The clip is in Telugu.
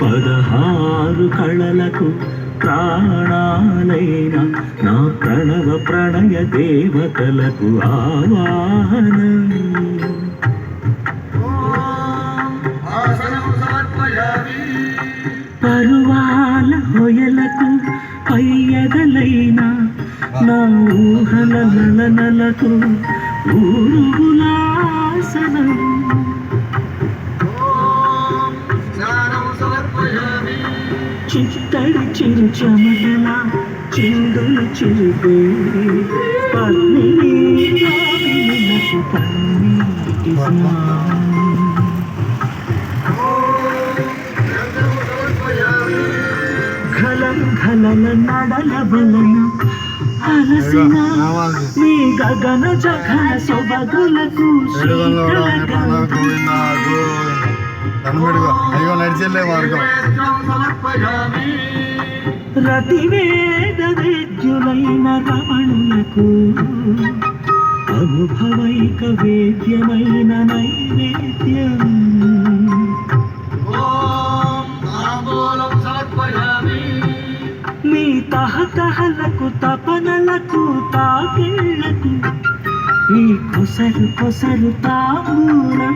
పదహారు కళలకు ప్రాణాలైన నా ప్రణవ ప్రణయ దేవతలకు ఆవాహనం. పరువాల హొయలకు పయ్యదలైన నా ఊహల నలనలకు ఊరుగులాసనం. చిత్తడి చిరు చెమటల చిందులు చిరుపే పద్మినీకు పన్నీటి ఘలం ఘలల నడల వలన అలసిన మీ గగన జగన సొబగులకు రతివేద వేద్యులైన రమణులకు అనుభవైక వేద్యమైన నైవేద్యం. మీ తహతహలకు తపనలకు తాకిళ్లకు ఈ కొసరు కొసరు తాంబూలం.